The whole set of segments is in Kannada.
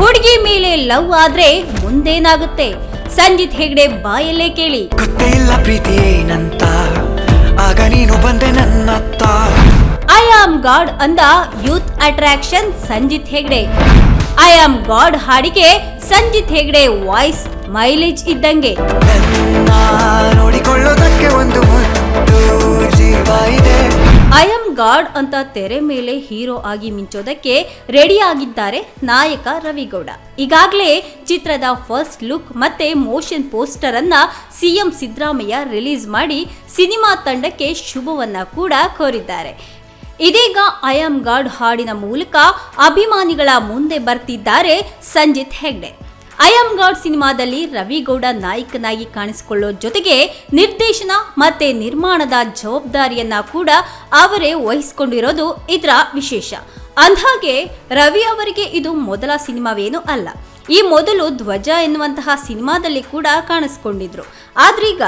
ಹುಡುಗಿ ಮೇಲೆ ಲವ್ ಆದ್ರೆ ಮುಂದೇನಾಗುತ್ತೆ? ಸಂಜಿತ್ ಹೆಗ್ಡೆ ಬಾಯಲ್ಲೇ ಕೇಳಿ. ಗೊತ್ತೇ ಇಲ್ಲ ಪ್ರೀತಿ ಏನಂತ, ಆಗ ನೀನು ಬಂದೆ ನನ್ನತ್ತ. ಐ ಆಮ್ ಗಾಡ್ ಅಂದ youth attraction Sanjith Hegde. I am god ಹಾಡಿಗೆ ಸಂಜಿತ್ ಹೆಗ್ಡೆ ವಾಯ್ಸ್ ಮೈಲೇಜ್ ಇದ್ದಂಗೆ. ನೋಡಿಕೊಳ್ಳೋದಕ್ಕೆ ಒಂದು ಮುದ್ದು ಜೀವ ಇದೆ. ಐ ಆಮ್ ಗಾಡ್ ಅಂತ ತೆರೆ ಮೇಲೆ ಹೀರೋ ಆಗಿ ಮಿಂಚೋದಕ್ಕೆ ರೆಡಿ ಆಗಿದ್ದಾರೆ ನಾಯಕ ರವಿಗೌಡ. ಈಗಾಗಲೇ ಚಿತ್ರದ ಫಸ್ಟ್ ಲುಕ್ ಮತ್ತೆ ಮೋಷನ್ ಪೋಸ್ಟರ್ ಅನ್ನ ಸಿಎಂ ಸಿದ್ದರಾಮಯ್ಯ ರಿಲೀಸ್ ಮಾಡಿ ಸಿನಿಮಾ ತಂಡಕ್ಕೆ ಶುಭವನ್ನ ಕೂಡ ಕೋರಿದ್ದಾರೆ. ಇದೀಗ ಐ ಆಮ್ ಗಾಡ್ ಹಾಡಿನ ಮೂಲಕ ಅಭಿಮಾನಿಗಳ ಮುಂದೆ ಬರ್ತಿದ್ದಾರೆ Sanjith Hegde. I am god ಸಿನಿಮಾದಲ್ಲಿ ರವಿಗೌಡ ನಾಯಕನಾಗಿ ಕಾಣಿಸಿಕೊಳ್ಳೋ ಜೊತೆಗೆ ನಿರ್ದೇಶನ ಮತ್ತೆ ನಿರ್ಮಾಣದ ಜವಾಬ್ದಾರಿಯನ್ನ ಕೂಡ ಅವರೇ ವಹಿಸಿಕೊಂಡಿರೋದು ಇದರ ವಿಶೇಷ. ಅಂದ್ಹಾಗೆ ರವಿ ಅವರಿಗೆ ಇದು ಮೊದಲ ಸಿನಿಮಾವೇನೂ ಅಲ್ಲ. ಈ ಮೊದಲು ಧ್ವಜ ಎನ್ನುವಂತಹ ಸಿನಿಮಾದಲ್ಲಿ ಕೂಡ ಕಾಣಿಸ್ಕೊಂಡಿದ್ರು. ಆದ್ರೀಗ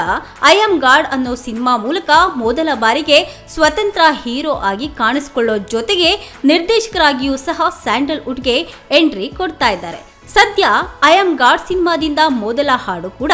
ಐ ಆಮ್ ಗಾಡ್ ಅನ್ನೋ ಸಿನಿಮಾ ಮೂಲಕ ಮೊದಲ ಬಾರಿಗೆ ಸ್ವತಂತ್ರ ಹೀರೋ ಆಗಿ ಕಾಣಿಸಿಕೊಳ್ಳೋ ಜೊತೆಗೆ ನಿರ್ದೇಶಕರಾಗಿಯೂ ಸಹ ಸ್ಯಾಂಡಲ್ವುಡ್ಗೆ ಎಂಟ್ರಿ ಕೊಡ್ತಾ ಇದ್ದಾರೆ. ಸದ್ಯ ಐ ಆಮ್ ಗಾಡ್ ಸಿನಿಮಾದಿಂದ ಮೊದಲ ಹಾಡು ಕೂಡ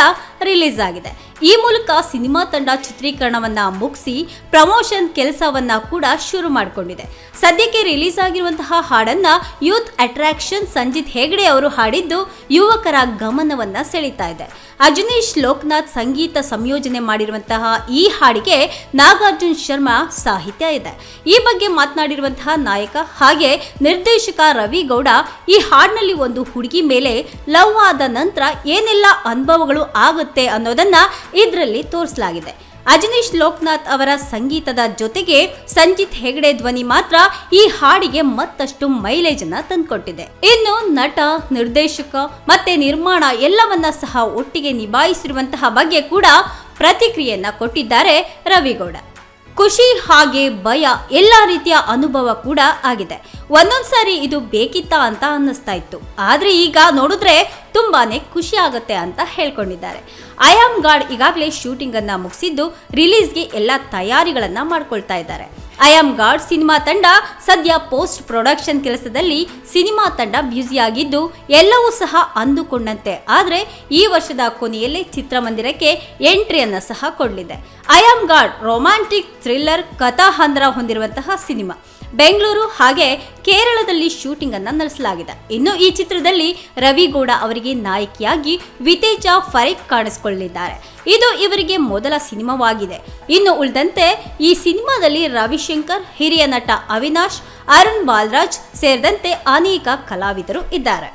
ರಿಲೀಸ್ ಆಗಿದೆ. ಈ ಮೂಲಕ ಸಿನಿಮಾ ತಂಡ ಚಿತ್ರೀಕರಣವನ್ನ ಮುಗಿಸಿ ಪ್ರಮೋಷನ್ ಕೆಲಸವನ್ನ ಕೂಡ ಶುರು ಮಾಡಿಕೊಂಡಿದೆ. ಸದ್ಯಕ್ಕೆ ರಿಲೀಸ್ ಆಗಿರುವಂತಹ ಹಾಡನ್ನ ಯೂತ್ ಅಟ್ರಾಕ್ಷನ್ ಸಂಜಿತ್ ಹೆಗ್ಡೆ ಅವರು ಹಾಡಿದ್ದು ಯುವಕರ ಗಮನವನ್ನ ಸೆಳೀತಾ ಇದೆ. ಅಜನೀಶ್ ಲೋಕನಾಥ್ ಸಂಗೀತ ಸಂಯೋಜನೆ ಮಾಡಿರುವಂತಹ ಈ ಹಾಡಿಗೆ ನಾಗಾರ್ಜುನ್ ಶರ್ಮಾ ಸಾಹಿತ್ಯ ಇದೆ. ಈ ಬಗ್ಗೆ ಮಾತನಾಡಿರುವಂತಹ ನಾಯಕ ಹಾಗೆ ನಿರ್ದೇಶಕ ರವಿಗೌಡ, ಈ ಹಾಡಿನಲ್ಲಿ ಒಂದು ಹುಡುಗಿ ಮೇಲೆ ಲವ್ ಆದ ನಂತರ ಏನೆಲ್ಲ ಅನುಭವಗಳು ಆಗುತ್ತೆ ಅನ್ನೋದನ್ನ ಇದರಲ್ಲಿ ತೋರಿಸಲಾಗಿದೆ. ಅಜನೀಶ್ ಲೋಕನಾಥ್ ಅವರ ಸಂಗೀತದ ಜೊತೆಗೆ ಸಂಜಿತ್ ಹೆಗ್ಡೆ ಧ್ವನಿ ಮಾತ್ರ ಈ ಹಾಡಿಗೆ ಮತ್ತಷ್ಟು ಮೈಲೇಜ್ ಅನ್ನ ತಂದುಕೊಟ್ಟಿದೆ. ಇನ್ನು ನಟ, ನಿರ್ದೇಶಕ ಮತ್ತೆ ನಿರ್ಮಾಣ ಎಲ್ಲವನ್ನ ಸಹ ಒಟ್ಟಿಗೆ ನಿಭಾಯಿಸಿರುವಂತಹ ಬಗ್ಗೆ ಕೂಡ ಪ್ರತಿಕ್ರಿಯೆಯನ್ನ ಕೊಟ್ಟಿದ್ದಾರೆ ರವಿಗೌಡ. ಖುಷಿ ಹಾಗೆ ಭಯ ಎಲ್ಲ ರೀತಿಯ ಅನುಭವ ಕೂಡ ಆಗಿದೆ. ಒಂದೊಂದ್ಸಾರಿ ಇದು ಬೇಕಿತ್ತಾ ಅಂತ ಅನ್ನಿಸ್ತಾ ಇತ್ತು, ಆದ್ರೆ ಈಗ ನೋಡಿದ್ರೆ ತುಂಬಾನೇ ಖುಷಿ ಆಗುತ್ತೆ ಅಂತ ಹೇಳ್ಕೊಂಡಿದ್ದಾರೆ. ಐ ಆಮ್ ಗಾಡ್ ಈಗಾಗಲೇ ಶೂಟಿಂಗ್ ಅನ್ನ ಮುಗಿಸಿದ್ದು ರಿಲೀಸ್ಗೆ ಎಲ್ಲ ತಯಾರಿಗಳನ್ನ ಮಾಡ್ಕೊಳ್ತಾ ಇದ್ದಾರೆ. ಐ ಆಮ್ ಗಾಡ್ ಸಿನಿಮಾ ತಂಡ ಸದ್ಯ ಪೋಸ್ಟ್ ಪ್ರೊಡಕ್ಷನ್ ಕೆಲಸದಲ್ಲಿ ಸಿನಿಮಾ ತಂಡ ಬ್ಯುಸಿಯಾಗಿದ್ದು ಎಲ್ಲವೂ ಸಹ ಅಂದುಕೊಂಡಂತೆ ಆದ್ರೆ ಈ ವರ್ಷದ ಕೊನೆಯಲ್ಲಿ ಚಿತ್ರಮಂದಿರಕ್ಕೆ ಎಂಟ್ರಿಯನ್ನ ಸಹ ಕೊಡಲಿದೆ. I am god romantic thriller ಕಥಾಹಂದರ ಹೊಂದಿರುವಂತಹ ಸಿನಿಮಾ. ಬೆಂಗಳೂರು ಹಾಗೆ ಕೇರಳದಲ್ಲಿ ಶೂಟಿಂಗ್ ಅನ್ನ ನಡೆಸಲಾಗಿದೆ. ಇನ್ನು ಈ ಚಿತ್ರದಲ್ಲಿ ರವಿಗೌಡ ಅವರಿಗೆ ನಾಯಕಿಯಾಗಿ ವಿತೇಜಾ ಫರೀಕ್ ಕಾಣಿಸಿಕೊಳ್ಳಲಿದ್ದಾರೆ. ಇದು ಇವರಿಗೆ ಮೊದಲ ಸಿನಿಮಾವಾಗಿದೆ. ಇನ್ನು ಉಳಿದಂತೆ ಈ ಸಿನಿಮಾದಲ್ಲಿ ರವಿಶಂಕರ್, ಹಿರಿಯ ನಟ ಅವಿನಾಶ್, ಅರುಣ್ ಬಾಲರಾಜ್ ಸೇರಿದಂತೆ ಅನೇಕ ಕಲಾವಿದರು ಇದ್ದಾರೆ.